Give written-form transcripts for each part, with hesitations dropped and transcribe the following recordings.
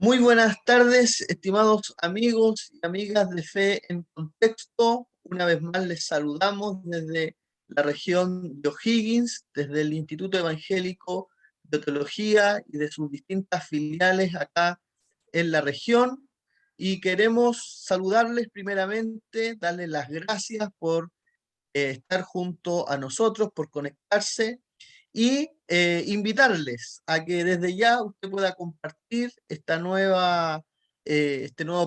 Muy buenas tardes, estimados amigos y amigas de Fe en Contexto. Una vez más les saludamos desde la región de O'Higgins, desde el Instituto Evangélico de Teología y de sus distintas filiales acá en la región. Y queremos saludarles primeramente, darles las gracias por estar junto a nosotros, por conectarse y invitarles a que desde ya usted pueda compartir este nuevo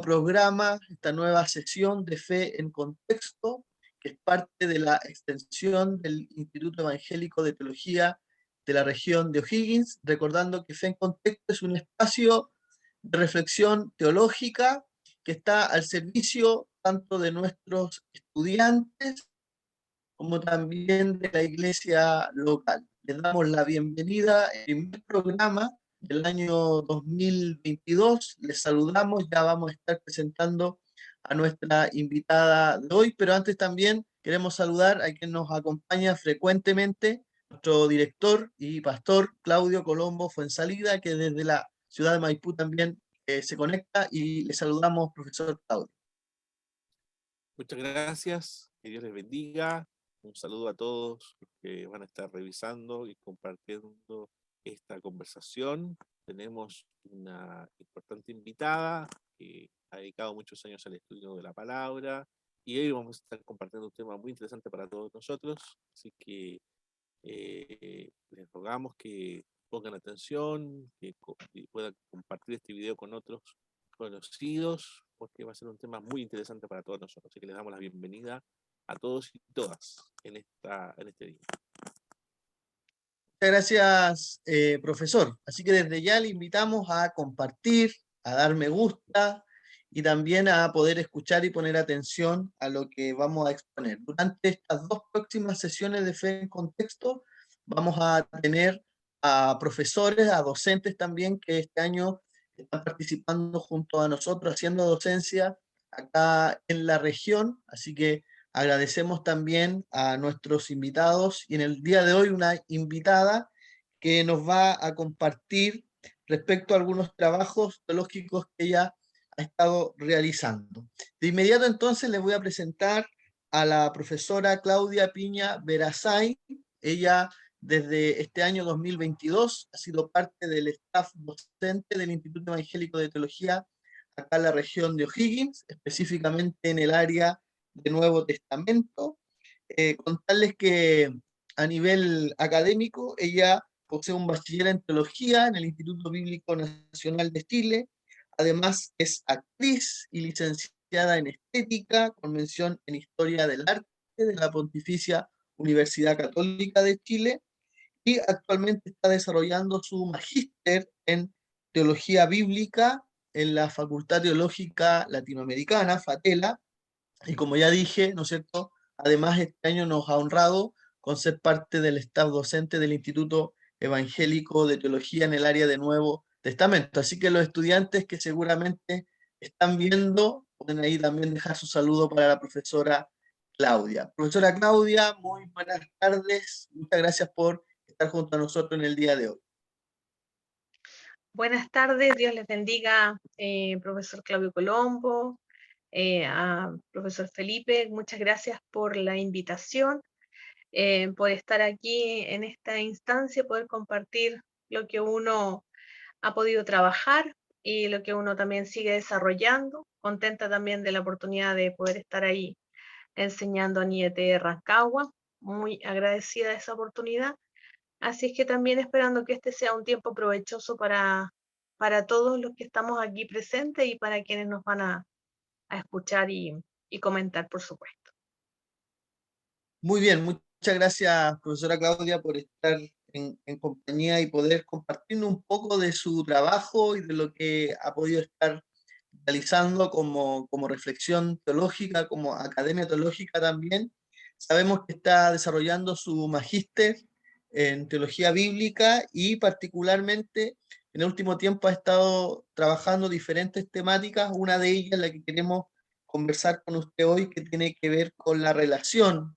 programa, esta nueva sesión de Fe en Contexto, que es parte de la extensión del Instituto Evangélico de Teología de la región de O'Higgins, recordando que Fe en Contexto es un espacio de reflexión teológica que está al servicio tanto de nuestros estudiantes como también de la iglesia local. Les damos la bienvenida al primer programa del año 2022. Les saludamos, ya vamos a estar presentando a nuestra invitada de hoy, pero antes también queremos saludar a quien nos acompaña frecuentemente, nuestro director y pastor Claudio Colombo Fuensalida, que desde la ciudad de Maipú también se conecta, y le saludamos, profesor Claudio. Muchas gracias, que Dios les bendiga. Un saludo a todos los que van a estar revisando y compartiendo esta conversación. Tenemos una importante invitada que ha dedicado muchos años al estudio de la palabra y hoy vamos a estar compartiendo un tema muy interesante para todos nosotros. Así que les rogamos que pongan atención, que puedan compartir este video con otros conocidos, porque va a ser un tema muy interesante para todos nosotros. Así que les damos la bienvenida a todos y todas en este día. Muchas gracias, profesor. Así que desde ya le invitamos a compartir, a dar me gusta y también a poder escuchar y poner atención a lo que vamos a exponer. Durante estas dos próximas sesiones de Fe en Contexto vamos a tener a profesores, a docentes también que este año están participando junto a nosotros haciendo docencia acá en la región. Así que agradecemos también a nuestros invitados y en el día de hoy una invitada que nos va a compartir respecto a algunos trabajos teológicos que ella ha estado realizando. De inmediato entonces les voy a presentar a la profesora Claudia Piña Verasay. Ella desde este año 2022 ha sido parte del staff docente del Instituto Evangélico de Teología acá en la región de O'Higgins, específicamente en el área de Nuevo Testamento. Contarles que a nivel académico ella posee un bachiller en teología en el Instituto Bíblico Nacional de Chile. Además es actriz y licenciada en estética con mención en historia del arte de la Pontificia Universidad Católica de Chile y actualmente está desarrollando su magíster en teología bíblica en la Facultad Teológica Latinoamericana, FATELA, y como ya dije, ¿no es cierto? Además, este año nos ha honrado con ser parte del staff docente del Instituto Evangélico de Teología en el área de Nuevo Testamento. Así que los estudiantes que seguramente están viendo, pueden ahí también dejar su saludo para la profesora Claudia. Profesora Claudia, muy buenas tardes. Muchas gracias por estar junto a nosotros en el día de hoy. Buenas tardes, Dios les bendiga, profesor Claudio Colombo, a profesor Felipe, muchas gracias por la invitación, por estar aquí en esta instancia, poder compartir lo que uno ha podido trabajar y lo que uno también sigue desarrollando. Contenta también de la oportunidad de poder estar ahí enseñando a NIET Rancagua, muy agradecida de esa oportunidad. Así es que también esperando que este sea un tiempo provechoso para todos los que estamos aquí presentes y para quienes nos van a escuchar y comentar, por supuesto. Muy bien, muchas gracias, profesora Claudia, por estar en compañía y poder compartirnos un poco de su trabajo y de lo que ha podido estar realizando como reflexión teológica, como academia teológica también. Sabemos que está desarrollando su magíster en teología bíblica y particularmente en el último tiempo ha estado trabajando diferentes temáticas, una de ellas la que queremos conversar con usted hoy, que tiene que ver con la relación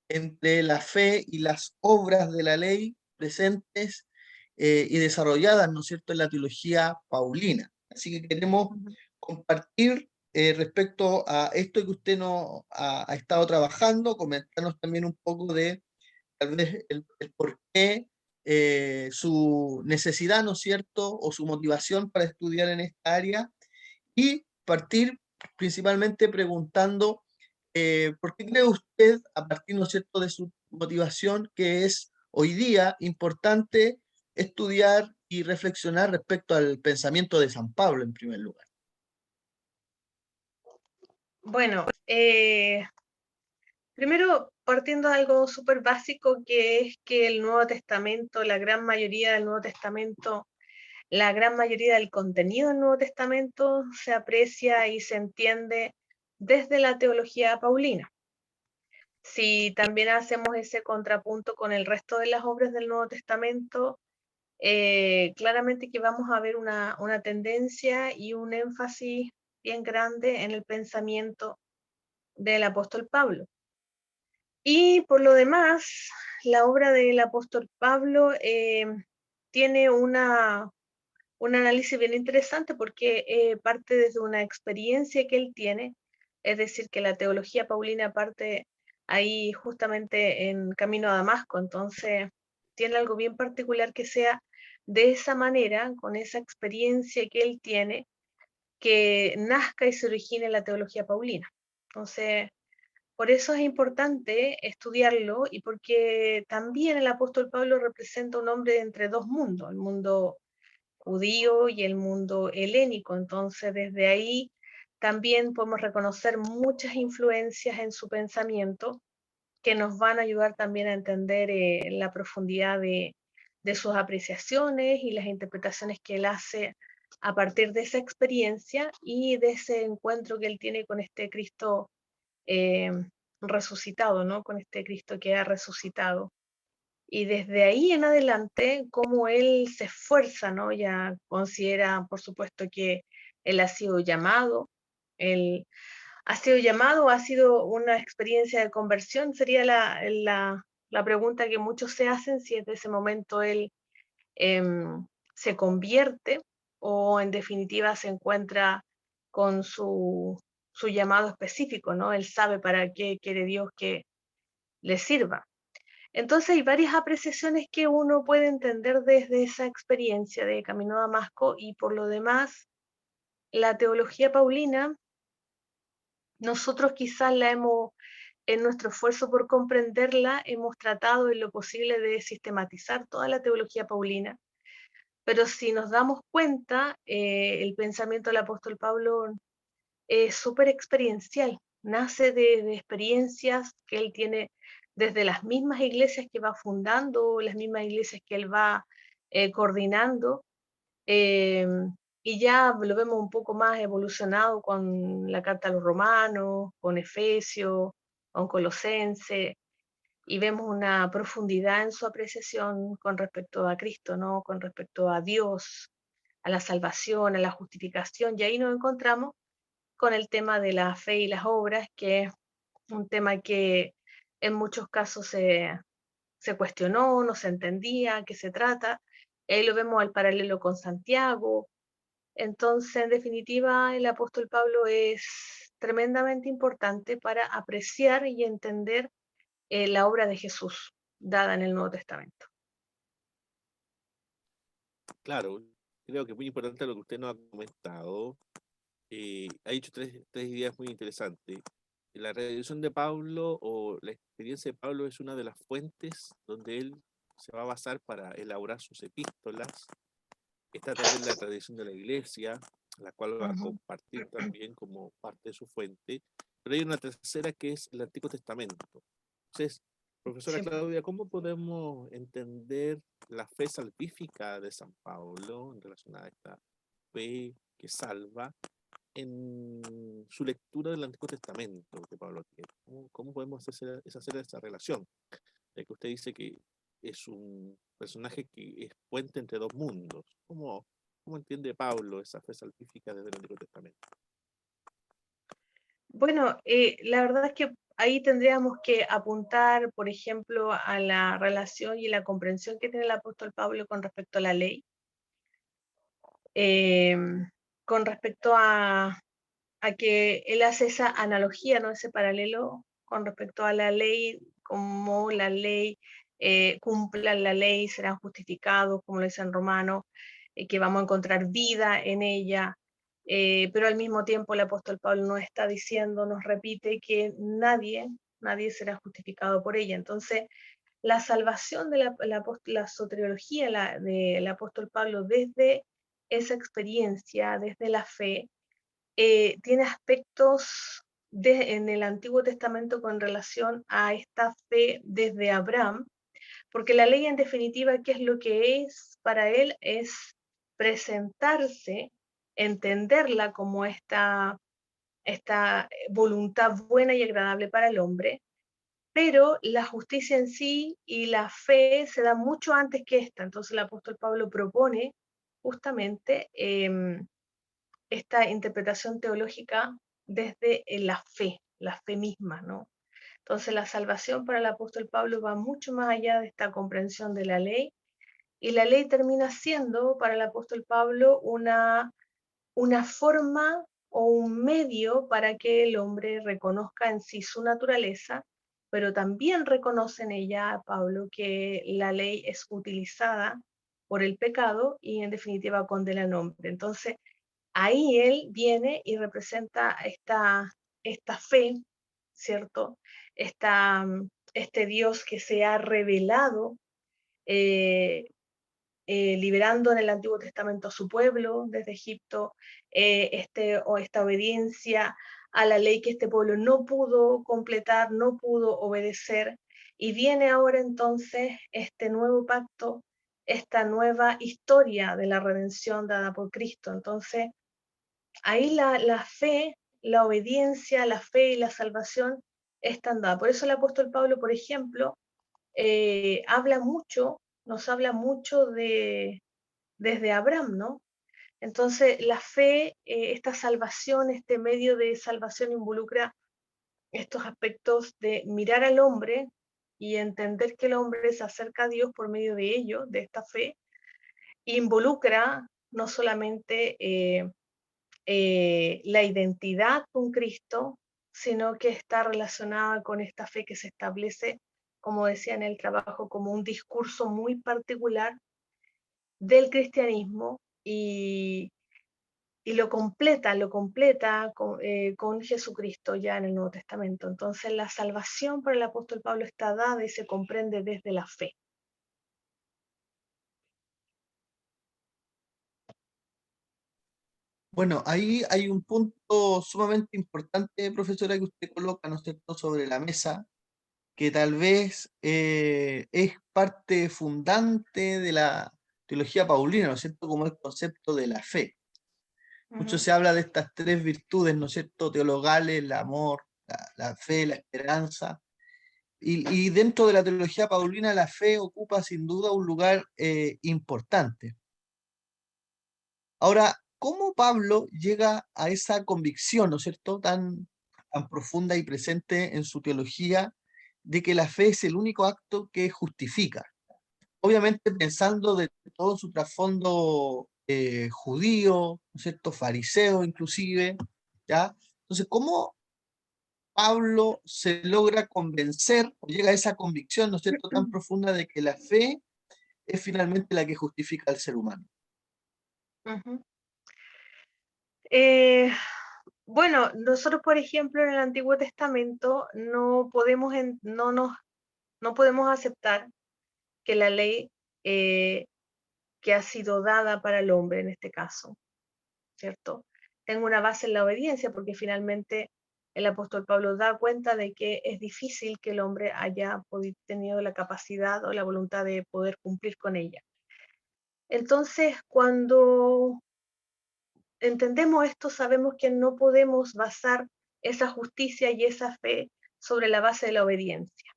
entre la fe y las obras de la ley presentes y desarrolladas, ¿no es cierto?, en la teología paulina. Así que queremos Ujú. compartir respecto a esto que usted no ha estado trabajando, comentarnos también un poco de tal vez el por qué, su necesidad, ¿no es cierto?, o su motivación para estudiar en esta área, y partir principalmente preguntando ¿por qué cree usted, a partir, ¿no es cierto?, de su motivación, que es hoy día importante estudiar y reflexionar respecto al pensamiento de San Pablo en primer lugar? Bueno, primero partiendo de algo súper básico, que es que el Nuevo Testamento, la gran mayoría del Nuevo Testamento, la gran mayoría del contenido del Nuevo Testamento se aprecia y se entiende desde la teología paulina. Si también hacemos ese contrapunto con el resto de las obras del Nuevo Testamento, claramente que vamos a ver una tendencia y un énfasis bien grande en el pensamiento del apóstol Pablo. Y por lo demás, la obra del apóstol Pablo tiene un análisis bien interesante porque parte desde una experiencia que él tiene, es decir, que la teología paulina parte ahí justamente en camino a Damasco, entonces tiene algo bien particular que sea de esa manera, con esa experiencia que él tiene, que nazca y se origine la teología paulina. Entonces, por eso es importante estudiarlo y porque también el apóstol Pablo representa un hombre entre dos mundos, el mundo judío y el mundo helénico. Entonces, desde ahí también podemos reconocer muchas influencias en su pensamiento que nos van a ayudar también a entender la profundidad de sus apreciaciones y las interpretaciones que él hace a partir de esa experiencia y de ese encuentro que él tiene con este Cristo eh, resucitado, ¿no? Con este Cristo que ha resucitado. Y desde ahí en adelante, cómo él se esfuerza, ¿no? Ya considera, por supuesto, que él ha sido llamado, él ha sido llamado, ha sido una experiencia de conversión, sería la pregunta que muchos se hacen, si desde ese momento él se convierte o en definitiva se encuentra con su llamado específico, ¿no? Él sabe para qué quiere Dios que le sirva. Entonces hay varias apreciaciones que uno puede entender desde esa experiencia de Camino a Damasco y por lo demás, la teología paulina, nosotros quizás la hemos, en nuestro esfuerzo por comprenderla, hemos tratado en lo posible de sistematizar toda la teología paulina, pero si nos damos cuenta, el pensamiento del apóstol Pablo es súper experiencial, nace de experiencias que él tiene desde las mismas iglesias que va fundando, las mismas iglesias que él va coordinando, eh, y ya lo vemos un poco más evolucionado con la carta a los romanos, con Efesios, con Colosenses, y vemos una profundidad en su apreciación con respecto a Cristo, ¿no? Con respecto a Dios, a la salvación, a la justificación, y ahí nos encontramos con el tema de la fe y las obras, que es un tema que en muchos casos se cuestionó, no se entendía a qué se trata. Ahí lo vemos al paralelo con Santiago. Entonces, en definitiva, el apóstol Pablo es tremendamente importante para apreciar y entender la obra de Jesús dada en el Nuevo Testamento. Claro, creo que es muy importante lo que usted nos ha comentado. Ha dicho tres ideas muy interesantes. La redención de Pablo o la experiencia de Pablo es una de las fuentes donde él se va a basar para elaborar sus epístolas. Está también la tradición de la iglesia, la cual va a Ujú. compartir también como parte de su fuente. Pero hay una tercera que es el Antiguo Testamento. Entonces, profesora Sí. Claudia, ¿cómo podemos entender la fe salvífica de San Pablo en relación a esta fe que salva en su lectura del Antiguo Testamento de Pablo? ¿Cómo podemos hacer esa relación? Ya que usted dice que es un personaje que es puente entre dos mundos. ¿Cómo entiende Pablo esa fe salvífica desde el Antiguo Testamento? Bueno, la verdad es que ahí tendríamos que apuntar, por ejemplo, a la relación y la comprensión que tiene el apóstol Pablo con respecto a la ley. Eh, con respecto a que él hace esa analogía, ¿no? Ese paralelo con respecto a la ley, como la ley cumplan la ley, serán justificados, como lo dice en Romanos, que vamos a encontrar vida en ella, pero al mismo tiempo el apóstol Pablo nos está diciendo, nos repite que nadie será justificado por ella. Entonces, la salvación de la soteriología del apóstol Pablo desde esa experiencia, desde la fe, tiene aspectos en el Antiguo Testamento con relación a esta fe desde Abraham, porque la ley en definitiva, ¿qué es lo que es para él? Es presentarse, entenderla como esta voluntad buena y agradable para el hombre, pero la justicia en sí y la fe se da mucho antes que esta. Entonces el apóstol Pablo propone justamente esta interpretación teológica desde la fe misma, ¿no? Entonces la salvación para el apóstol Pablo va mucho más allá de esta comprensión de la ley, y la ley termina siendo para el apóstol Pablo una forma o un medio para que el hombre reconozca en sí su naturaleza, pero también reconoce en ella, Pablo, que la ley es utilizada por el pecado y en definitiva condena al hombre. Entonces, ahí él viene y representa esta fe, ¿cierto? Este Dios que se ha revelado, eh, liberando en el Antiguo Testamento a su pueblo desde Egipto, esta obediencia a la ley que este pueblo no pudo completar, no pudo obedecer, y viene ahora entonces este nuevo pacto, esta nueva historia de la redención dada por Cristo. Entonces, ahí la fe, la obediencia, la fe y la salvación están dadas. Por eso el apóstol Pablo, por ejemplo, nos habla mucho desde Abraham, ¿no? Entonces, la fe, esta salvación, este medio de salvación involucra estos aspectos de mirar al hombre y entender que el hombre se acerca a Dios por medio de ello, de esta fe, involucra no solamente la identidad con Cristo, sino que está relacionada con esta fe que se establece, como decía en el trabajo, como un discurso muy particular del cristianismo, y lo completa con Jesucristo ya en el Nuevo Testamento. Entonces la salvación para el apóstol Pablo está dada y se comprende desde la fe. Bueno, ahí hay un punto sumamente importante, profesora, que usted coloca, ¿no es cierto?, sobre la mesa, que tal vez es parte fundante de la teología paulina, ¿no es cierto?, como el concepto de la fe. Mucho se habla de estas tres virtudes, ¿no es cierto?, teologales: el amor, la fe, la esperanza. Y dentro de la teología paulina, la fe ocupa sin duda un lugar importante. Ahora, ¿cómo Pablo llega a esa convicción, ¿no es cierto?, tan profunda y presente en su teología, de que la fe es el único acto que justifica? Obviamente pensando de todo su trasfondo judío, ¿no es cierto?, fariseo inclusive, ¿ya? Entonces, ¿cómo Pablo se logra convencer o llega a esa convicción, ¿no es cierto?, tan profunda de que la fe es finalmente la que justifica al ser humano? Uh-huh. Eh, bueno, nosotros, por ejemplo, en el Antiguo Testamento no podemos aceptar que la ley que ha sido dada para el hombre en este caso, ¿cierto?, tenga una base en la obediencia, porque finalmente el apóstol Pablo da cuenta de que es difícil que el hombre haya tenido la capacidad o la voluntad de poder cumplir con ella. Entonces, cuando entendemos esto, sabemos que no podemos basar esa justicia y esa fe sobre la base de la obediencia.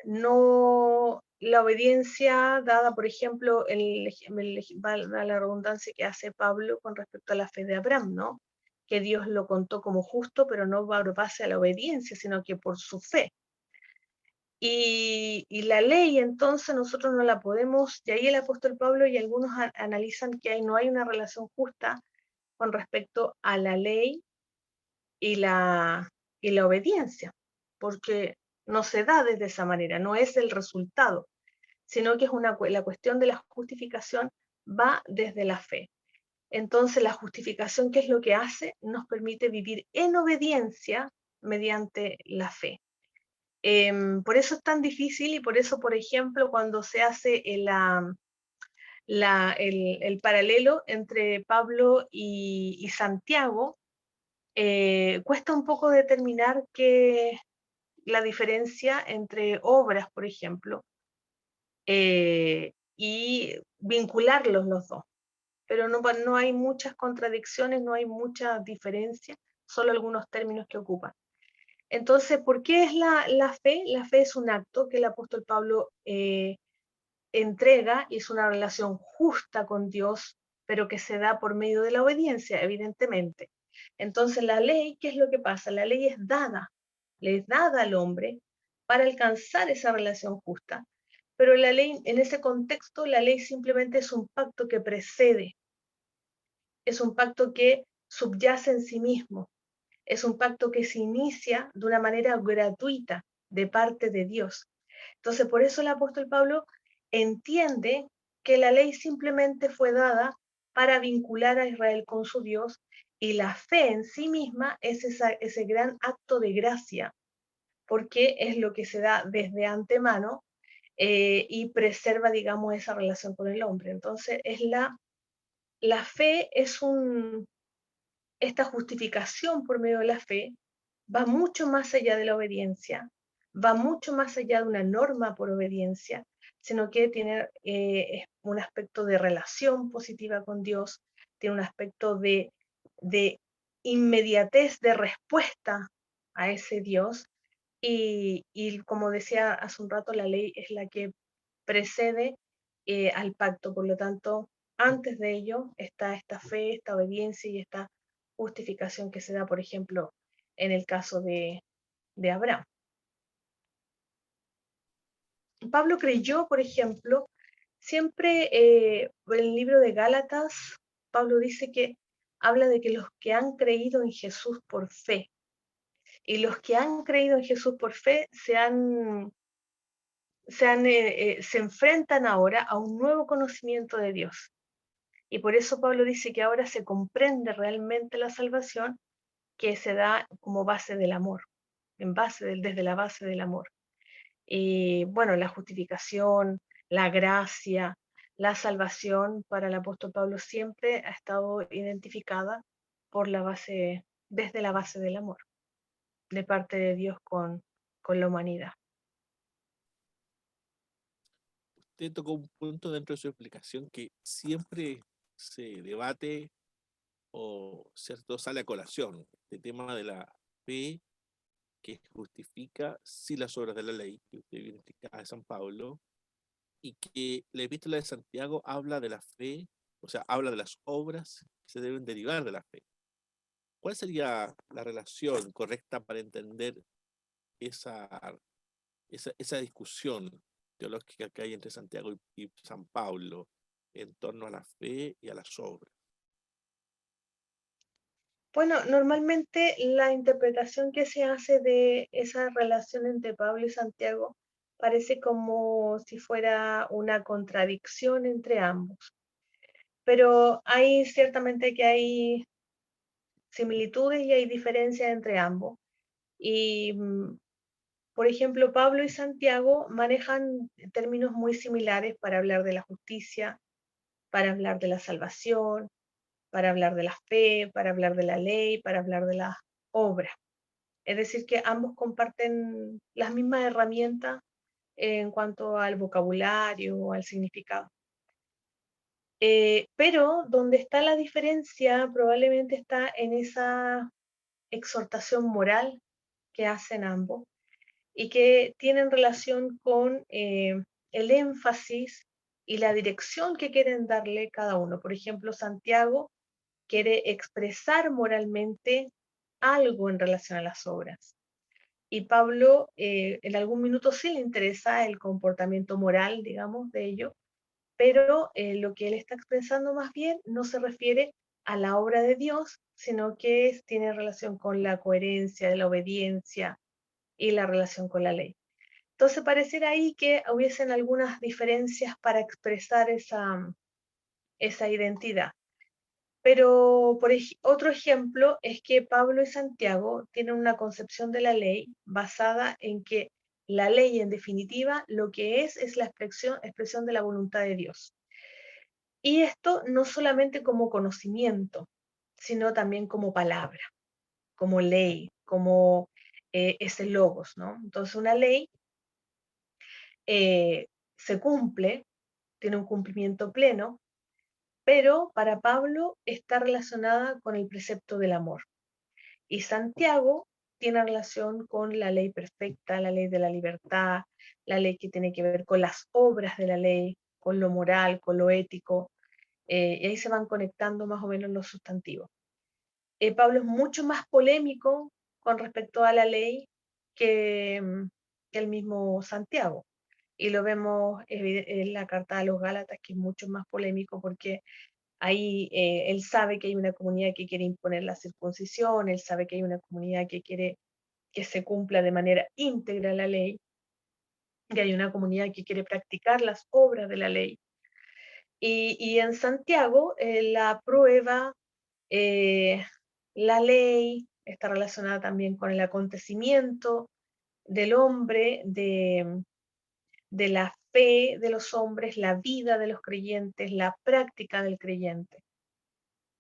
No, la obediencia dada, por ejemplo, la redundancia que hace Pablo con respecto a la fe de Abraham, ¿no?, que Dios lo contó como justo, pero no por base a la obediencia, sino que por su fe. Y la ley, entonces, nosotros no la podemos, y ahí el apóstol Pablo y algunos analizan que no hay una relación justa con respecto a la ley y la obediencia, porque no se da desde esa manera, no es el resultado, sino que es la cuestión de la justificación va desde la fe. Entonces, la justificación, ¿qué es lo que hace? Nos permite vivir en obediencia mediante la fe. Por eso es tan difícil y por eso, por ejemplo, cuando se hace el paralelo entre Pablo y Santiago, cuesta un poco determinar la diferencia entre obras, por ejemplo, y vincularlos los dos. Pero no hay muchas contradicciones, no hay mucha diferencia, solo algunos términos que ocupan. Entonces, ¿por qué es la fe? La fe es un acto que el apóstol Pablo entrega y es una relación justa con Dios, pero que se da por medio de la obediencia, evidentemente. Entonces, la ley, ¿qué es lo que pasa? La ley le es dada al hombre para alcanzar esa relación justa, pero la ley, en ese contexto, la ley simplemente es un pacto que precede, es un pacto que subyace en sí mismo, es un pacto que se inicia de una manera gratuita de parte de Dios. Entonces, por eso el apóstol Pablo entiende que la ley simplemente fue dada para vincular a Israel con su Dios y la fe en sí misma es ese gran acto de gracia, porque es lo que se da desde antemano y preserva, digamos, esa relación con el hombre. Entonces, la fe es esta justificación por medio de la fe va mucho más allá de la obediencia, va mucho más allá de una norma por obediencia, sino que tiene un aspecto de relación positiva con Dios, tiene un aspecto de inmediatez de respuesta a ese Dios. Y como decía hace un rato, la ley es la que precede al pacto. Por lo tanto, antes de ello está esta fe, esta obediencia y esta justificación que se da, por ejemplo, en el caso de Abraham. Pablo creyó, por ejemplo, siempre en el libro de Gálatas, Pablo dice que habla de que los que han creído en Jesús por fe, y los que han creído en Jesús por fe se enfrentan ahora a un nuevo conocimiento de Dios. Y por eso Pablo dice que ahora se comprende realmente la salvación que se da como base del amor, desde la base del amor. Y bueno, la justificación, la gracia, la salvación para el apóstol Pablo siempre ha estado identificada desde la base del amor, de parte de Dios con la humanidad. Usted tocó un punto dentro de su explicación que siempre se debate o cierto sale a colación, el tema de la fe que justifica sí las obras de la ley, que usted bien explicaba de San Pablo, y que la epístola de Santiago habla de la fe, o sea, habla de las obras que se deben derivar de la fe. ¿Cuál sería la relación correcta para entender esa, esa discusión teológica que hay entre Santiago y San Pablo en torno a la fe y a las obras? Bueno, normalmente la interpretación que se hace de esa relación entre Pablo y Santiago parece como si fuera una contradicción entre ambos, pero hay ciertamente que hay similitudes y hay diferencias entre ambos. Y, por ejemplo, Pablo y Santiago manejan términos muy similares para hablar de la justicia, para hablar de la salvación, para hablar de la fe, para hablar de la ley, para hablar de las obras. Es decir, que ambos comparten las mismas herramientas en cuanto al vocabulario o al significado. Pero donde está la diferencia probablemente está en esa exhortación moral que hacen ambos y que tienen relación con el énfasis y la dirección que quieren darle cada uno. Por ejemplo, Santiago quiere expresar moralmente algo en relación a las obras. y Pablo en algún minuto sí le interesa el comportamiento moral, digamos, de ello, pero lo que él está expresando más bien no se refiere a la obra de Dios, sino que tiene relación con la coherencia, de la obediencia y la relación con la ley. Entonces pareciera ahí que hubiesen algunas diferencias para expresar esa identidad. Pero otro ejemplo es que Pablo y Santiago tienen una concepción de la ley basada en que la ley, en definitiva, lo que es la expresión de la voluntad de Dios. Y esto no solamente como conocimiento, sino también como palabra, como ley, como ese logos, ¿no? Entonces una ley se cumple, tiene un cumplimiento pleno, pero para Pablo está relacionada con el precepto del amor. Y Santiago tiene relación con la ley perfecta, la ley de la libertad, la ley que tiene que ver con las obras de la ley, con lo moral, con lo ético, y ahí se van conectando más o menos los sustantivos. Pablo es mucho más polémico con respecto a la ley que el mismo Santiago. Y lo vemos en la carta a los Gálatas, que es mucho más polémico porque ahí él sabe que hay una comunidad que quiere imponer la circuncisión, él sabe que hay una comunidad que quiere que se cumpla de manera íntegra la ley, que hay una comunidad que quiere practicar las obras de la ley. Y en Santiago la prueba, la ley está relacionada también con el acontecimiento del hombre, de la fe de los hombres, la vida de los creyentes, la práctica del creyente.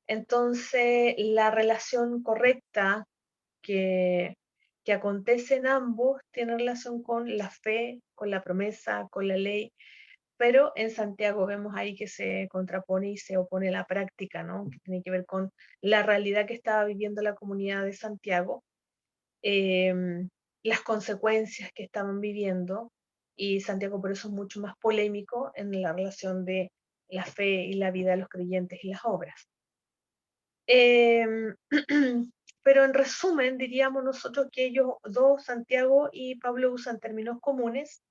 Entonces, la relación correcta que, que acontece en ambos tiene relación con la fe, con la promesa, con la ley, pero en Santiago vemos ahí que se contrapone y se opone la práctica, ¿no? Que tiene que ver con la realidad que estaba viviendo la comunidad de Santiago, las consecuencias que estaban viviendo, y Santiago por eso es mucho más polémico en la relación de la fe y la vida de los creyentes y las obras. Pero en resumen, diríamos nosotros que ellos dos, Santiago y Pablo, usan términos comunes.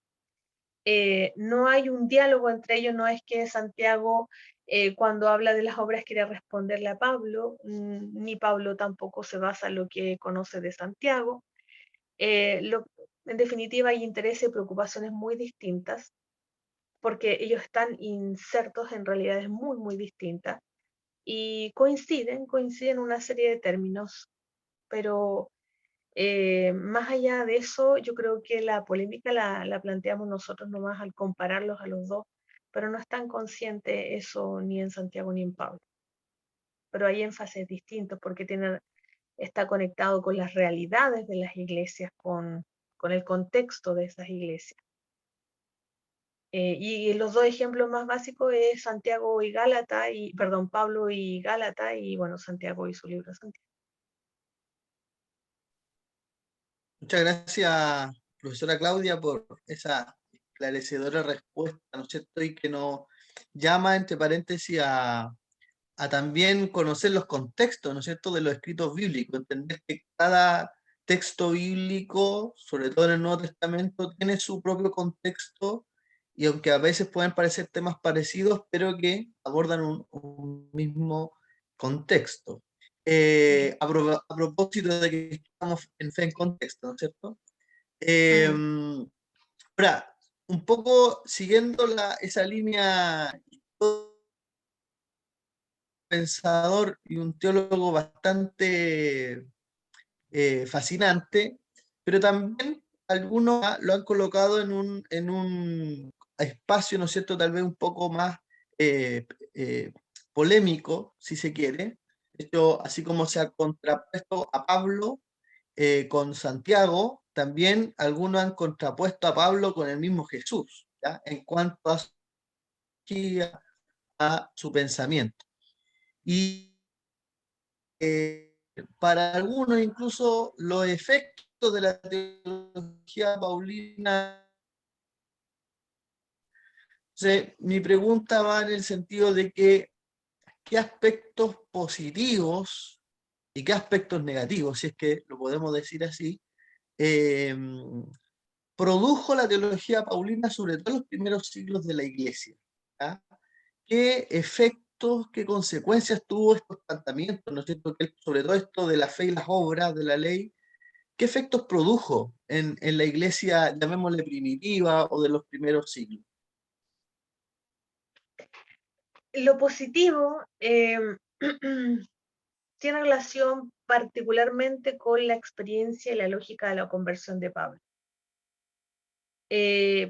No hay un diálogo entre ellos, no es que Santiago cuando habla de las obras quiere responderle a Pablo, ni Pablo tampoco se basa en lo que conoce de Santiago. En definitiva, hay intereses y preocupaciones muy distintas, porque ellos están insertos en realidades muy, muy distintas y coinciden en una serie de términos, pero más allá de eso, yo creo que la polémica la planteamos nosotros nomás al compararlos a los dos, pero no es tan consciente eso ni en Santiago ni en Pablo. Pero hay énfasis distintos porque está conectado con las realidades de las iglesias, con el contexto de esas iglesias. Y los dos ejemplos más básicos es Santiago y Gálata, perdón, Pablo y Gálata, y bueno, Santiago y su libro Santiago. Muchas gracias, profesora Claudia, por esa esclarecedora respuesta, ¿no es cierto? Y que nos llama, entre paréntesis, a también conocer los contextos, ¿no es cierto?, de los escritos bíblicos, entender que cada texto bíblico, sobre todo en el Nuevo Testamento, tiene su propio contexto, y aunque a veces pueden parecer temas parecidos, pero que abordan un mismo contexto. A propósito de que estamos en fe en contexto, ¿no es cierto? Ahora, un poco siguiendo esa línea, pensador y un teólogo bastante fascinante, pero también algunos lo han colocado en un espacio, ¿no es cierto?, tal vez un poco más eh, polémico, si se quiere. De hecho, así como se ha contrapuesto a Pablo con Santiago, también algunos han contrapuesto a Pablo con el mismo Jesús, ¿ya?, en cuanto a su pensamiento. Y para algunos incluso los efectos de la teología paulina. Entonces, mi pregunta va en el sentido de que qué aspectos positivos y qué aspectos negativos, si es que lo podemos decir así, produjo la teología paulina, sobre todo en los primeros siglos de la Iglesia. ¿Ya? ¿Qué efectos, qué consecuencias tuvo estos tratamientos, ¿no es cierto? Sobre todo esto de la fe y las obras de la ley, ¿qué efectos produjo en la Iglesia, llamémosle primitiva, o de los primeros siglos? Lo positivo tiene relación particularmente con la experiencia y la lógica de la conversión de Pablo.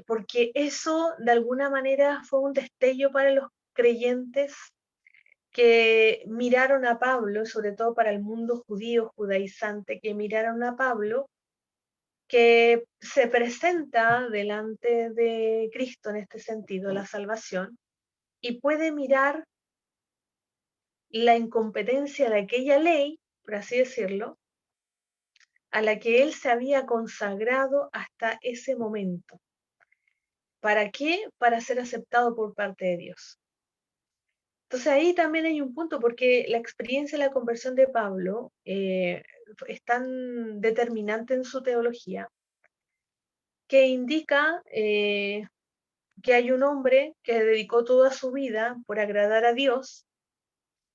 Porque eso de alguna manera fue un destello para los creyentes que miraron a Pablo, sobre todo para el mundo judío judaizante, que miraron a Pablo, que se presenta delante de Cristo en este sentido, la salvación, y puede mirar la incompetencia de aquella ley, por así decirlo, a la que él se había consagrado hasta ese momento. ¿Para qué? Para ser aceptado por parte de Dios. Entonces ahí también hay un punto, porque la experiencia de la conversión de Pablo es tan determinante en su teología, que indica que hay un hombre que dedicó toda su vida por agradar a Dios,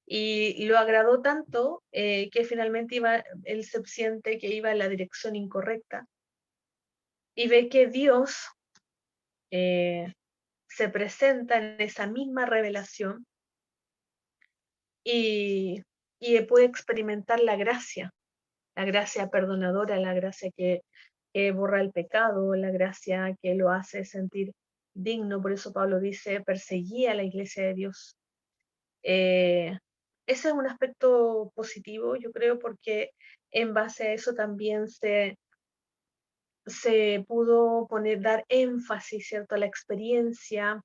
y lo agradó tanto que finalmente él se siente que iba en la dirección incorrecta, y ve que Dios se presenta en esa misma revelación y puede experimentar la gracia perdonadora, la gracia que borra el pecado, la gracia que lo hace sentir digno. Por eso Pablo dice, perseguía a la iglesia de Dios. Ese es un aspecto positivo, yo creo, porque en base a eso también se pudo dar énfasis, ¿cierto?, a la experiencia,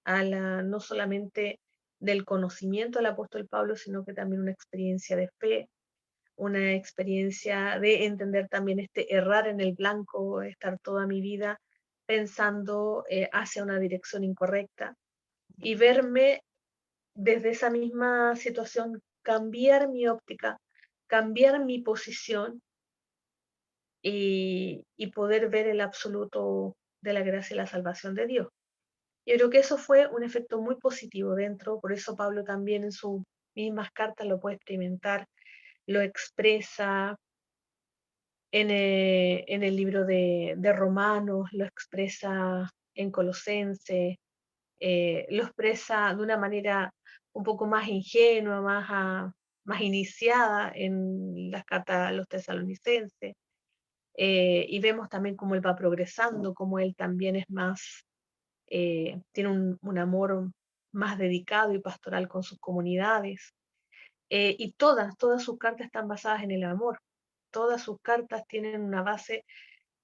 no solamente del conocimiento del apóstol Pablo, sino que también una experiencia de fe, una experiencia de entender también este errar en el blanco, estar toda mi vida pensando hacia una dirección incorrecta, y verme desde esa misma situación, cambiar mi óptica, cambiar mi posición, y poder ver el absoluto de la gracia y la salvación de Dios. Yo creo que eso fue un efecto muy positivo dentro, por eso Pablo también en sus mismas cartas lo puede experimentar, lo expresa en el libro de Romanos, lo expresa en Colosenses, lo expresa de una manera un poco más ingenua, más iniciada en las cartas a los tesalonicenses. Y vemos también cómo él va progresando, cómo él también es más, tiene un amor más dedicado y pastoral con sus comunidades. Y todas sus cartas están basadas en el amor. Todas sus cartas tienen una base,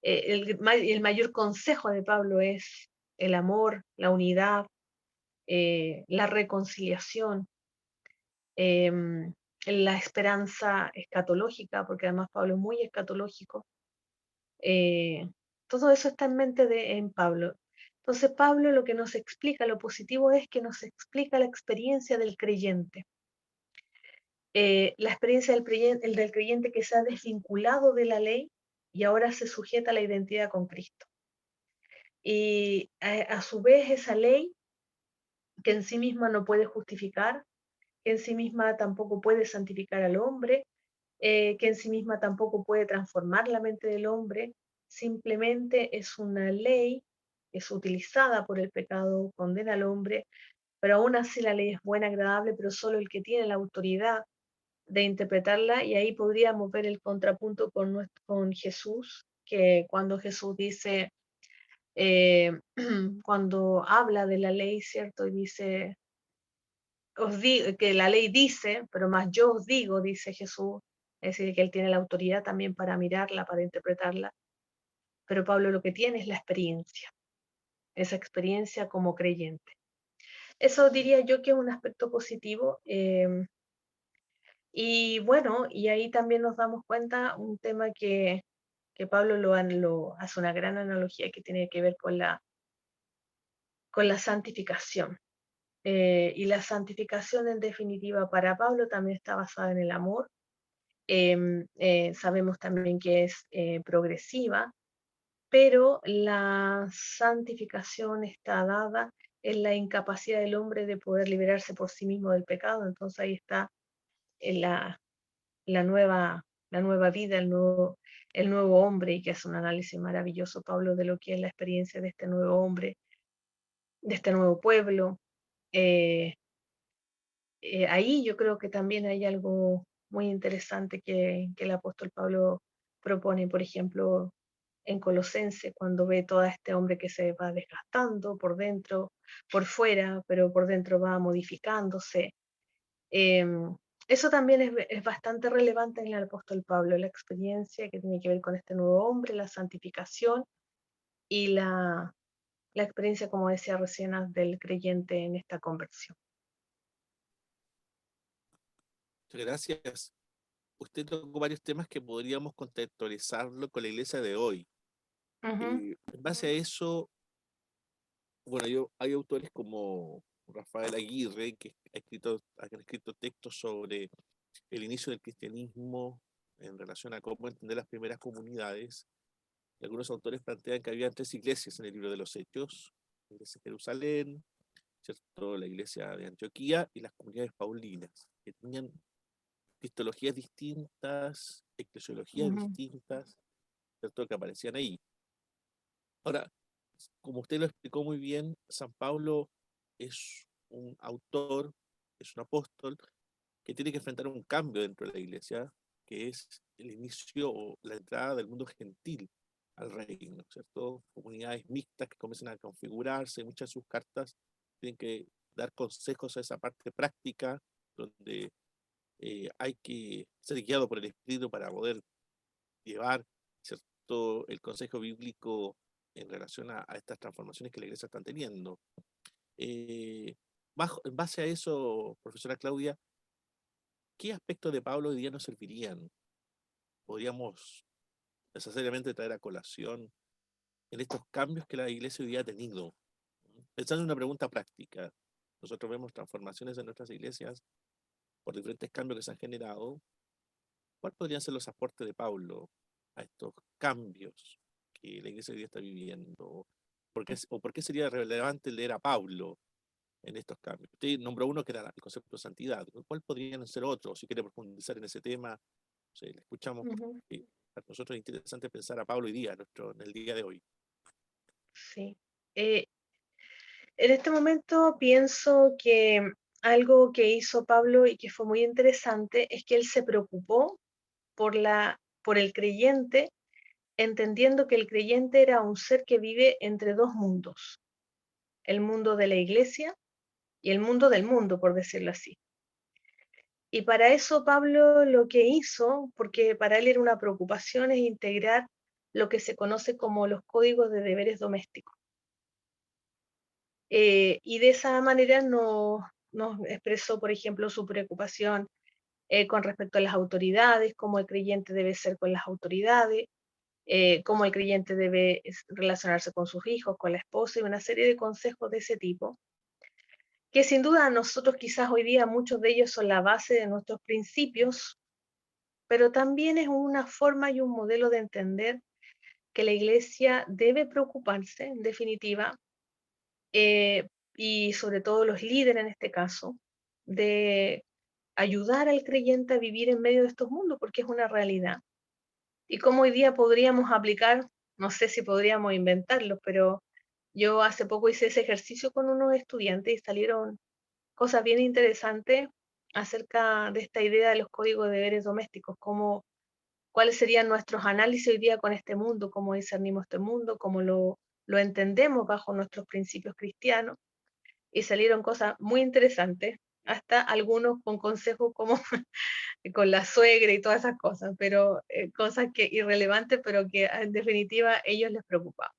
el mayor consejo de Pablo es el amor, la unidad, la reconciliación, la esperanza escatológica, porque además Pablo es muy escatológico. Todo eso está en mente en Pablo. Entonces Pablo lo que nos explica, lo positivo es que nos explica la experiencia del creyente. La experiencia del creyente que se ha desvinculado de la ley y ahora se sujeta a la identidad con Cristo. Y a su vez esa ley, que en sí misma no puede justificar, que en sí misma tampoco puede santificar al hombre, que en sí misma tampoco puede transformar la mente del hombre, simplemente es una ley, es utilizada por el pecado, condena al hombre, pero aún así la ley es buena, agradable, pero solo el que tiene la autoridad de interpretarla, y ahí podríamos ver el contrapunto con Jesús, que cuando Jesús dice, cuando habla de la ley, ¿cierto? Y dice, os digo, que la ley dice, pero más yo os digo, dice Jesús, es decir, que él tiene la autoridad también para mirarla, para interpretarla, pero Pablo lo que tiene es la experiencia, esa experiencia como creyente. Eso diría yo que es un aspecto positivo. Y bueno, y ahí también nos damos cuenta un tema que Pablo lo hace una gran analogía que tiene que ver con la santificación. Y la santificación en definitiva para Pablo también está basada en el amor, Sabemos también que es progresiva, pero la santificación está dada en la incapacidad del hombre de poder liberarse por sí mismo del pecado. Entonces ahí está la, la nueva, la nueva vida, el nuevo hombre, y que es un análisis maravilloso, Pablo, de lo que es la experiencia de este nuevo hombre, de este nuevo pueblo. Eh, Ahí yo creo que también hay algo muy interesante que el apóstol Pablo propone, por ejemplo, en Colosense, cuando ve todo este hombre que se va desgastando por dentro, por fuera, pero por dentro va modificándose. Eso también es bastante relevante en el apóstol Pablo, la experiencia que tiene que ver con este nuevo hombre, la santificación y la experiencia, como decía recién, del creyente en esta conversión. Muchas gracias. Usted tocó varios temas que podríamos contextualizarlo con la iglesia de hoy. Ujú, En base a eso, bueno, hay autores como Rafael Aguirre que han escrito textos sobre el inicio del cristianismo en relación a cómo entender las primeras comunidades. Y algunos autores plantean que había tres iglesias en el libro de los Hechos: la iglesia de Jerusalén, ¿cierto?, la iglesia de Antioquía y las comunidades paulinas, que tenían cristologías distintas, eclesiologías ujú, distintas, ¿cierto?, que aparecían ahí. Ahora, como usted lo explicó muy bien, San Pablo es un autor, es un apóstol que tiene que enfrentar un cambio dentro de la iglesia, que es el inicio o la entrada del mundo gentil al reino, ¿cierto? Comunidades mixtas que comienzan a configurarse, muchas de sus cartas tienen que dar consejos a esa parte práctica, donde hay que ser guiado por el Espíritu para poder llevar, ¿cierto?, el consejo bíblico en relación a estas transformaciones que la iglesia está teniendo. Eh, en base a eso, profesora Claudia, ¿qué aspectos de Pablo hoy día nos servirían? Podríamos necesariamente traer a colación en estos cambios que la iglesia hoy día ha tenido. Pensando en una pregunta práctica, nosotros vemos transformaciones en nuestras iglesias por diferentes cambios que se han generado. ¿Cuáles podrían ser los aportes de Pablo a estos cambios que la iglesia hoy día está viviendo? ¿Por qué sería relevante leer a Pablo en estos cambios? Usted nombró uno que era el concepto de santidad. ¿Cuál podrían ser otros? Si quiere profundizar en ese tema, no sé, le escuchamos, ujú. porque para nosotros es interesante pensar a Pablo hoy día, en el día de hoy. Sí. Eh, en este momento pienso que algo que hizo Pablo y que fue muy interesante es que él se preocupó por el creyente, entendiendo que el creyente era un ser que vive entre dos mundos, el mundo de la iglesia y el mundo del mundo, por decirlo así. Y para eso Pablo lo que hizo, porque para él era una preocupación, es integrar lo que se conoce como los códigos de deberes domésticos. Y de esa manera nos expresó, por ejemplo, su preocupación con respecto a las autoridades, cómo el creyente debe ser con las autoridades, cómo el creyente debe relacionarse con sus hijos, con la esposa, y una serie de consejos de ese tipo, que sin duda a nosotros quizás hoy día muchos de ellos son la base de nuestros principios, pero también es una forma y un modelo de entender que la iglesia debe preocuparse, en definitiva, eh, y sobre todo los líderes en este caso, de ayudar al creyente a vivir en medio de estos mundos, porque es una realidad. Y cómo hoy día podríamos aplicar, no sé si podríamos inventarlos, pero yo hace poco hice ese ejercicio con unos estudiantes y salieron cosas bien interesantes acerca de esta idea de los códigos de deberes domésticos, cómo, cuáles serían nuestros análisis hoy día con este mundo, cómo discernimos este mundo, cómo lo entendemos bajo nuestros principios cristianos, y salieron cosas muy interesantes, hasta algunos con consejos como con la suegra y todas esas cosas, pero cosas que irrelevantes, pero que en definitiva a ellos les preocupaba.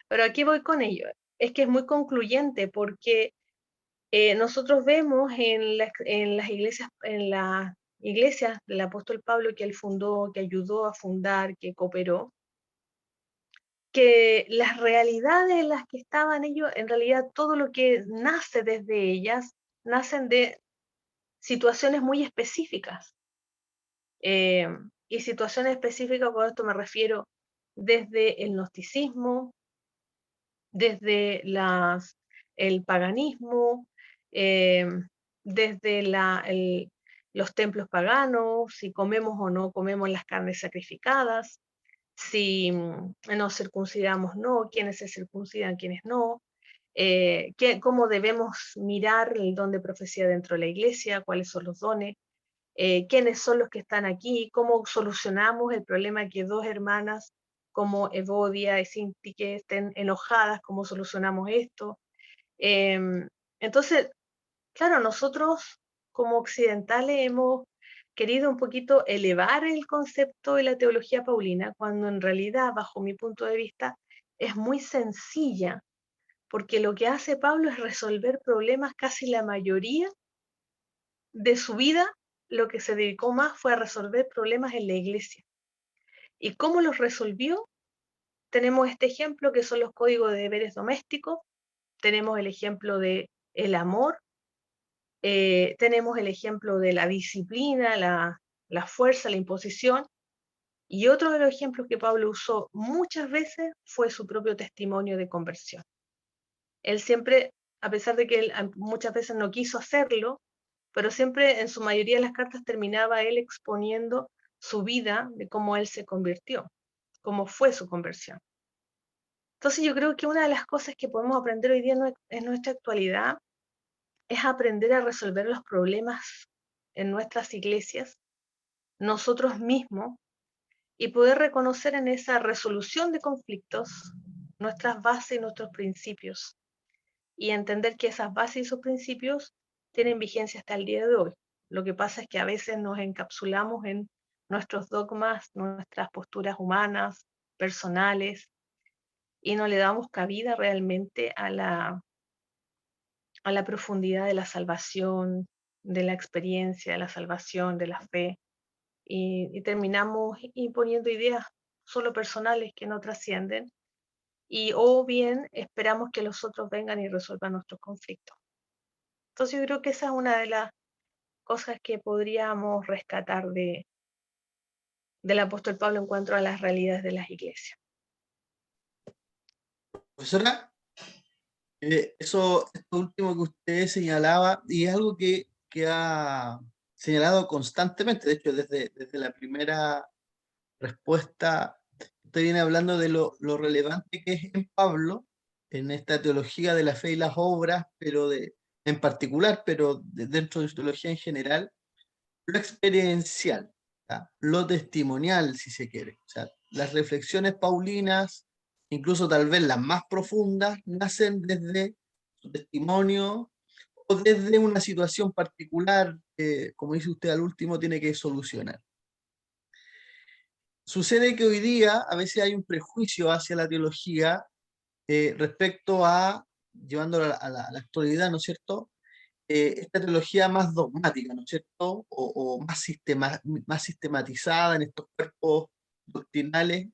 Pero aquí voy con ello, es que es muy concluyente porque nosotros vemos en las iglesias del apóstol Pablo que él fundó, que ayudó a fundar, que cooperó, que las realidades en las que estaban ellos, en realidad todo lo que nace desde ellas, nacen de situaciones muy específicas. Y situaciones específicas, con esto me refiero desde el gnosticismo, desde el paganismo, desde los templos paganos, si comemos o no comemos las carnes sacrificadas, si nos circuncidamos o no, quiénes se circuncidan, quiénes no, cómo debemos mirar el don de profecía dentro de la iglesia, cuáles son los dones, quiénes son los que están aquí, cómo solucionamos el problema que dos hermanas como Evodia y Sintique estén enojadas, cómo solucionamos esto. Entonces, claro, nosotros como occidentales hemos querido un poquito elevar el concepto de la teología paulina, cuando en realidad, bajo mi punto de vista, es muy sencilla, porque lo que hace Pablo es resolver problemas, casi la mayoría de su vida, lo que se dedicó más fue a resolver problemas en la iglesia. ¿Y cómo los resolvió? Tenemos este ejemplo que son los códigos de deberes domésticos, tenemos el ejemplo de el amor, tenemos el ejemplo de la disciplina, la fuerza, la imposición, y otro de los ejemplos que Pablo usó muchas veces fue su propio testimonio de conversión. Él siempre, a pesar de que él muchas veces no quiso hacerlo, pero siempre en su mayoría de las cartas terminaba él exponiendo su vida de cómo él se convirtió, cómo fue su conversión. Entonces yo creo que una de las cosas que podemos aprender hoy día en nuestra actualidad es aprender a resolver los problemas en nuestras iglesias, nosotros mismos, y poder reconocer en esa resolución de conflictos nuestras bases y nuestros principios, y entender que esas bases y esos principios tienen vigencia hasta el día de hoy. Lo que pasa es que a veces nos encapsulamos en nuestros dogmas, nuestras posturas humanas, personales, y no le damos cabida realmente a la profundidad de la salvación, de la experiencia, de la salvación, de la fe, y terminamos imponiendo ideas solo personales que no trascienden, y o bien esperamos que los otros vengan y resuelvan nuestros conflictos. Entonces yo creo que esa es una de las cosas que podríamos rescatar del apóstol Pablo en cuanto a las realidades de las iglesias. Profesora, esto último que usted señalaba, y es algo que ha señalado constantemente, de hecho, desde la primera respuesta, usted viene hablando de lo relevante que es en Pablo, en esta teología de la fe y las obras, pero en particular, pero dentro de su teología en general, lo experiencial, ¿ya? Lo testimonial, si se quiere. O sea, las reflexiones paulinas, incluso tal vez las más profundas, nacen desde su testimonio o desde una situación particular que, como dice usted al último, tiene que solucionar. Sucede que hoy día a veces hay un prejuicio hacia la teología respecto a, llevándolo a la actualidad, ¿no es cierto? Esta teología más dogmática, ¿no es cierto? O más sistematizada en estos cuerpos doctrinales,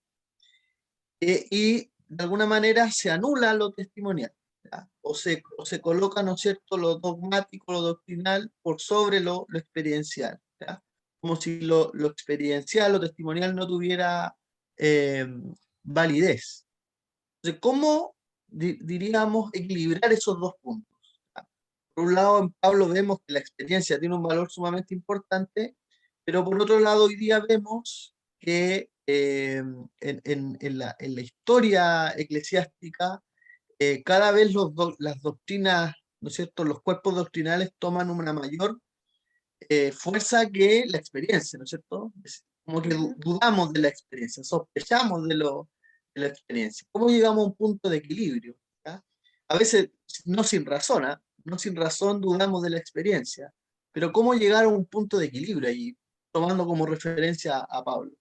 y de alguna manera se anula lo testimonial, ¿ya? O se coloca, ¿no es cierto?, lo dogmático, lo doctrinal, por sobre lo experiencial, ¿ya? Como si lo experiencial, lo testimonial no tuviera eh, validez. Entonces, ¿cómo diríamos equilibrar esos dos puntos? Por un lado, en Pablo vemos que la experiencia tiene un valor sumamente importante, pero por otro lado, hoy día vemos que en la historia eclesiástica, cada vez las doctrinas, ¿no es cierto?, los cuerpos doctrinales toman una mayor fuerza que la experiencia, ¿no es cierto? Es como que dudamos de la experiencia, sospechamos de la experiencia. ¿Cómo llegamos a un punto de equilibrio? ¿Ya? A veces, no sin razón, ¿ah? No sin razón dudamos de la experiencia, pero ¿cómo llegar a un punto de equilibrio ahí, tomando como referencia a Pablo?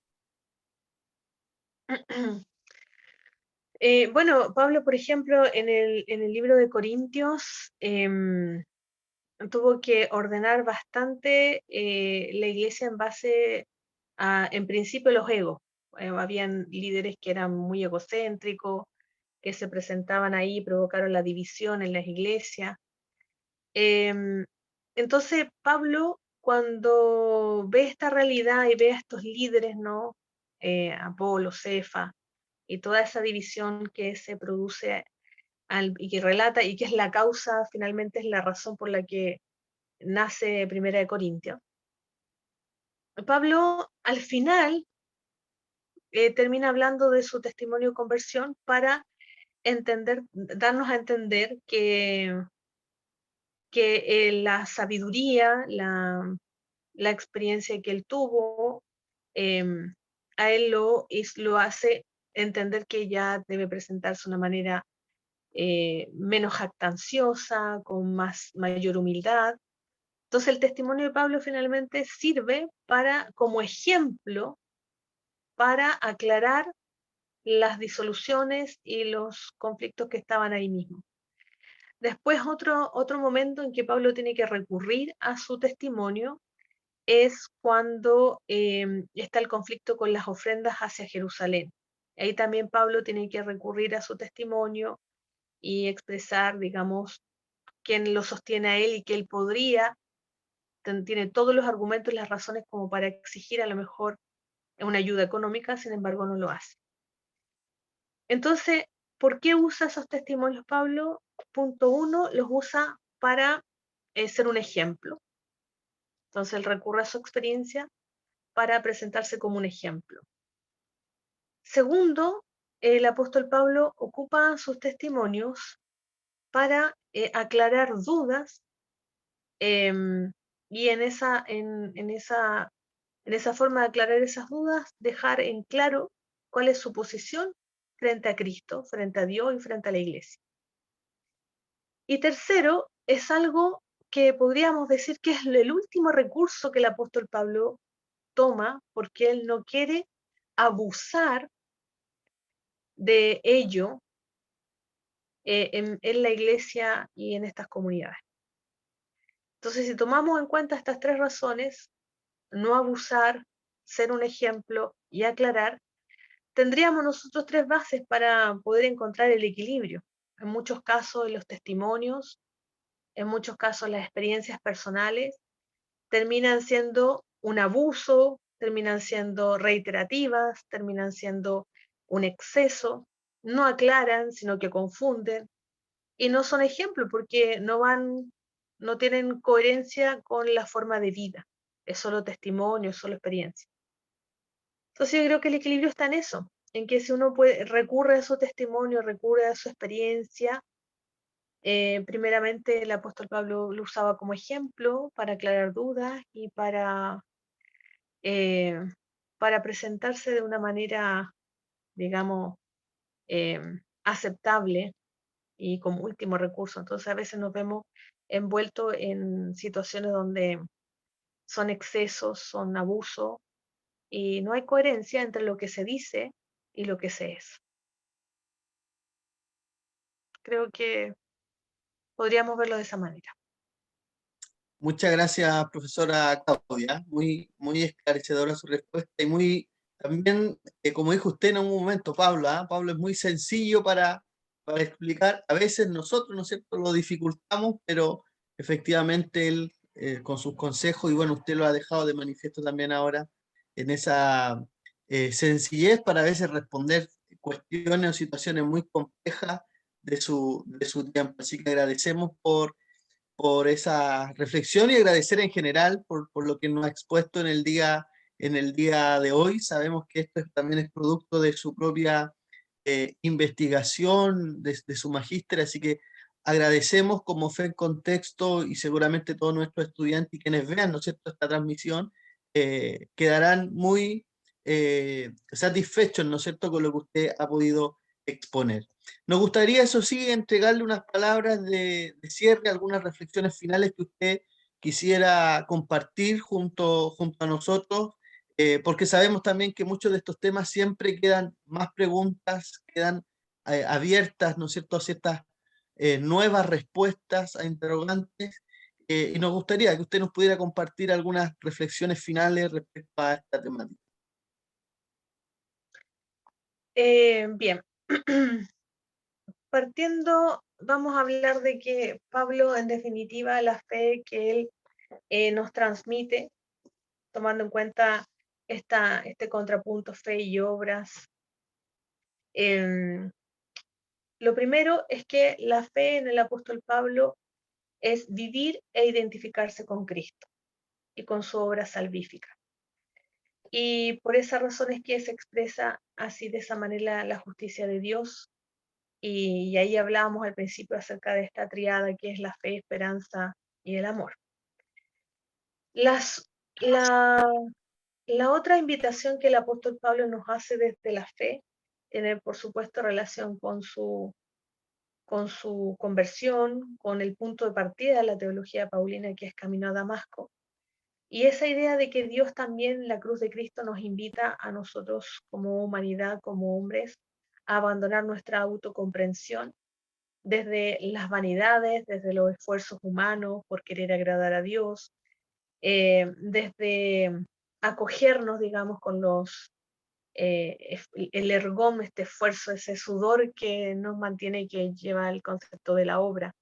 Bueno, Pablo, por ejemplo, en el libro de Corintios, tuvo que ordenar bastante la iglesia en base a, en principio, los egos. Habían líderes que eran muy egocéntricos, que se presentaban ahí y provocaron la división en las iglesias. Entonces, Pablo cuando ve esta realidad y ve a estos líderes, ¿no? Apolo, Cefa, y toda esa división que se produce y que relata, y que es la causa, finalmente es la razón por la que nace Primera de Corintios. Pablo al final termina hablando de su testimonio de conversión para darnos a entender que la sabiduría, la experiencia que él tuvo, a él lo hace entender que ya debe presentarse de una manera menos jactanciosa, con mayor humildad. Entonces el testimonio de Pablo finalmente sirve como ejemplo para aclarar las disoluciones y los conflictos que estaban ahí mismo. Después otro momento en que Pablo tiene que recurrir a su testimonio es cuando está el conflicto con las ofrendas hacia Jerusalén. Ahí también Pablo tiene que recurrir a su testimonio y expresar, digamos, quién lo sostiene a él y que él tiene todos los argumentos y las razones como para exigir a lo mejor una ayuda económica, sin embargo no lo hace. Entonces, ¿por qué usa esos testimonios Pablo? Punto 1, los usa para ser un ejemplo. Entonces él recurre a su experiencia para presentarse como un ejemplo. Segundo, el apóstol Pablo ocupa sus testimonios para aclarar dudas y en esa forma de aclarar esas dudas, dejar en claro cuál es su posición frente a Cristo, frente a Dios y frente a la iglesia. Y tercero, es algo que podríamos decir que es el último recurso que el apóstol Pablo toma porque él no quiere abusar de ello en la iglesia y en estas comunidades. Entonces, si tomamos en cuenta estas tres razones, no abusar, ser un ejemplo y aclarar, tendríamos nosotros tres bases para poder encontrar el equilibrio. En muchos casos, los testimonios, en muchos casos, las experiencias personales, terminan siendo un abuso, terminan siendo reiterativas, terminan siendo un exceso, no aclaran, sino que confunden, y no son ejemplos porque no tienen coherencia con la forma de vida. Es solo testimonio, es solo experiencia. Entonces yo creo que el equilibrio está en eso, en que si uno recurre a su testimonio, recurre a su experiencia, primeramente el apóstol Pablo lo usaba como ejemplo para aclarar dudas y eh, para presentarse de una manera, digamos, aceptable y como último recurso. Entonces a veces nos vemos envueltos en situaciones donde son excesos, son abusos, y no hay coherencia entre lo que se dice y lo que se es. Creo que podríamos verlo de esa manera. Muchas gracias, profesora Claudia. Muy esclarecedora su respuesta y muy también, como dijo usted en un momento, Pablo, Pablo es muy sencillo para explicar. A veces nosotros, ¿no es cierto?, lo dificultamos, pero efectivamente él, con sus consejos, y bueno, usted lo ha dejado de manifiesto también ahora, en esa sencillez para a veces responder cuestiones o situaciones muy complejas de su tiempo. Así que agradecemos por esa reflexión y agradecer en general por lo que nos ha expuesto en el día de hoy. Sabemos que esto también es producto de su propia investigación, de su magíster, así que agradecemos como Fe en Contexto y seguramente todos nuestros estudiantes y quienes vean, ¿no es cierto?, esta transmisión, quedarán muy satisfechos, ¿no es cierto?, con lo que usted ha podido exponer. Nos gustaría, eso sí, entregarle unas palabras de cierre, algunas reflexiones finales que usted quisiera compartir junto a nosotros, porque sabemos también que muchos de estos temas siempre quedan más preguntas, quedan abiertas, ¿no es cierto?, a ciertas nuevas respuestas a interrogantes, y nos gustaría que usted nos pudiera compartir algunas reflexiones finales respecto a esta temática. Bien, partiendo, vamos a hablar de que Pablo, en definitiva, la fe que él nos transmite, tomando en cuenta este contrapunto fe y obras. Em, lo primero es que la fe en el apóstol Pablo es vivir e identificarse con Cristo y con su obra salvífica. Y por esa razón es que se expresa así de esa manera la justicia de Dios. Y ahí hablábamos al principio acerca de esta triada que es la fe, esperanza y el amor. Las, la, la otra invitación que el apóstol Pablo nos hace desde la fe tiene por supuesto relación con su conversión, con el punto de partida de la teología paulina que es camino a Damasco. Y esa idea de que Dios también en la cruz de Cristo nos invita a nosotros como humanidad, como hombres, a abandonar nuestra autocomprensión desde las vanidades, desde los esfuerzos humanos por querer agradar a Dios, desde acogernos, digamos, con el ergón, este esfuerzo, ese sudor que nos mantiene y que lleva el concepto de la obra.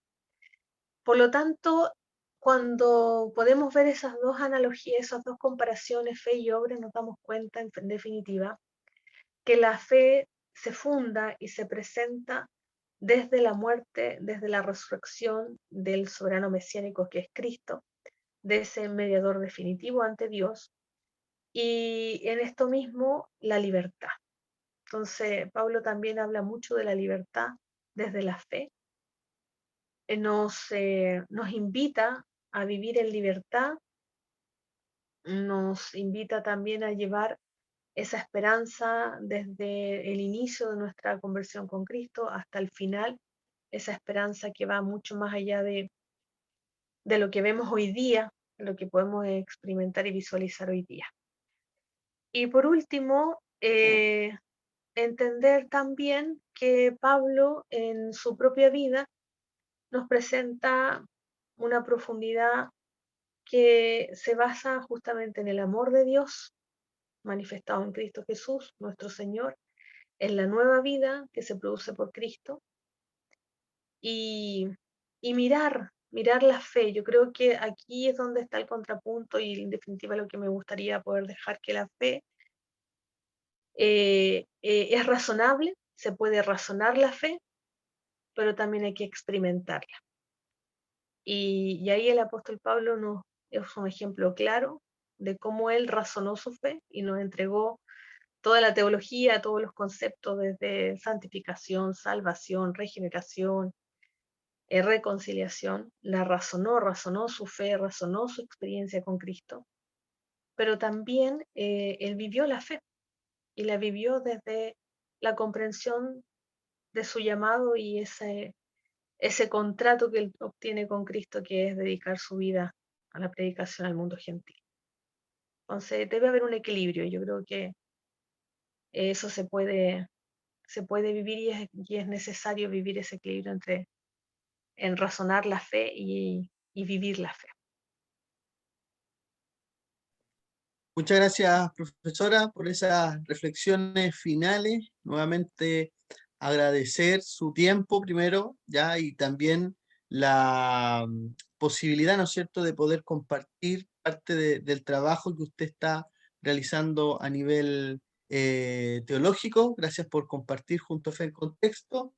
Por lo tanto, cuando podemos ver esas dos analogías, esas dos comparaciones, fe y obra, nos damos cuenta, en definitiva, que la fe se funda y se presenta desde la muerte, desde la resurrección del soberano mesiánico que es Cristo, de ese mediador definitivo ante Dios, y en esto mismo la libertad. Entonces, Pablo también habla mucho de la libertad desde la fe. Nos invita a vivir en libertad, nos invita también a llevar esa esperanza desde el inicio de nuestra conversión con Cristo hasta el final, esa esperanza que va mucho más allá de lo que vemos hoy día, de lo que podemos experimentar y visualizar hoy día. Y por último, entender también que Pablo en su propia vida nos presenta una profundidad que se basa justamente en el amor de Dios manifestado en Cristo Jesús, nuestro Señor, en la nueva vida que se produce por Cristo y, y mirar la fe. Yo creo que aquí es donde está el contrapunto y en definitiva lo que me gustaría poder dejar que la fe es razonable, se puede razonar la fe, pero también hay que experimentarla. Y ahí el apóstol Pablo nos es un ejemplo claro de cómo él razonó su fe y nos entregó toda la teología, todos los conceptos desde santificación, salvación, regeneración, reconciliación, la razonó su fe, razonó su experiencia con Cristo, pero también él vivió la fe y la vivió desde la comprensión de su llamado y ese contrato que él obtiene con Cristo, que es dedicar su vida a la predicación al mundo gentil. Entonces debe haber un equilibrio, yo creo que eso se puede vivir y es necesario vivir ese equilibrio entre en razonar la fe y vivir la fe. Muchas gracias, profesora, por esas reflexiones finales. Nuevamente agradecer su tiempo primero, ya, y también la posibilidad, ¿no es cierto?, de poder compartir parte del trabajo que usted está realizando a nivel teológico. Gracias por compartir junto a Fe en Contexto.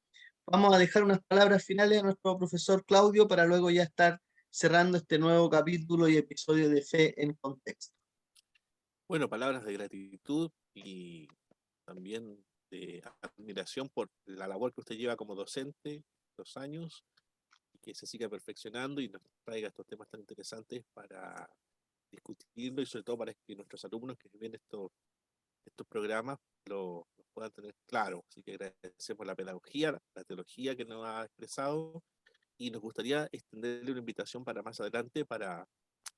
Vamos a dejar unas palabras finales a nuestro profesor Claudio para luego ya estar cerrando este nuevo capítulo y episodio de Fe en Contexto. Bueno, palabras de gratitud y también de admiración por la labor que usted lleva como docente, 2 años, y que se siga perfeccionando y nos traiga estos temas tan interesantes para discutirlo y sobre todo para que nuestros alumnos que ven estos programas lo puedan tener claro. Así que agradecemos la pedagogía, la teología que nos ha expresado y nos gustaría extenderle una invitación para más adelante para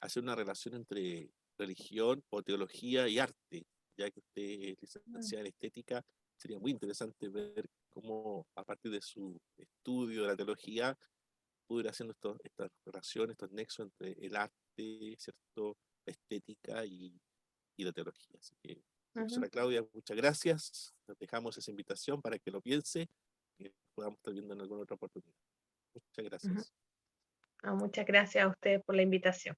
hacer una relación entre religión o teología y arte, ya que usted es licenciada en estética. Sería muy interesante ver cómo a partir de su estudio de la teología pudo ir haciendo estas relaciones, estos nexos entre el arte, ¿cierto?, la estética y la teología. Así que, profesora Claudia, muchas gracias. Nos dejamos esa invitación para que lo piense y podamos estar viendo en alguna otra oportunidad. Muchas gracias. Muchas gracias a ustedes por la invitación.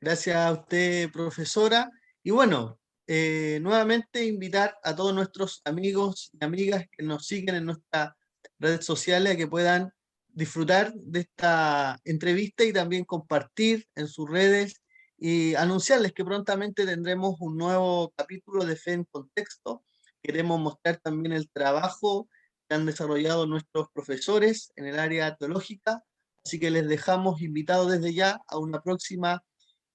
Gracias a usted, profesora. Y bueno, nuevamente invitar a todos nuestros amigos y amigas que nos siguen en nuestras redes sociales a que puedan disfrutar de esta entrevista y también compartir en sus redes y anunciarles que prontamente tendremos un nuevo capítulo de Fe en Contexto. Queremos mostrar también el trabajo que han desarrollado nuestros profesores en el área teológica, así que les dejamos invitados desde ya a una próxima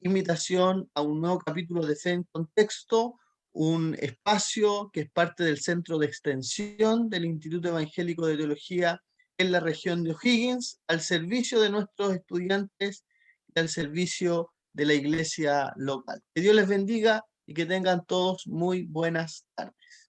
invitación a un nuevo capítulo de Fe en Contexto, un espacio que es parte del Centro de Extensión del Instituto Evangélico de Teología en la región de O'Higgins, al servicio de nuestros estudiantes y al servicio de la iglesia local. Que Dios les bendiga y que tengan todos muy buenas tardes.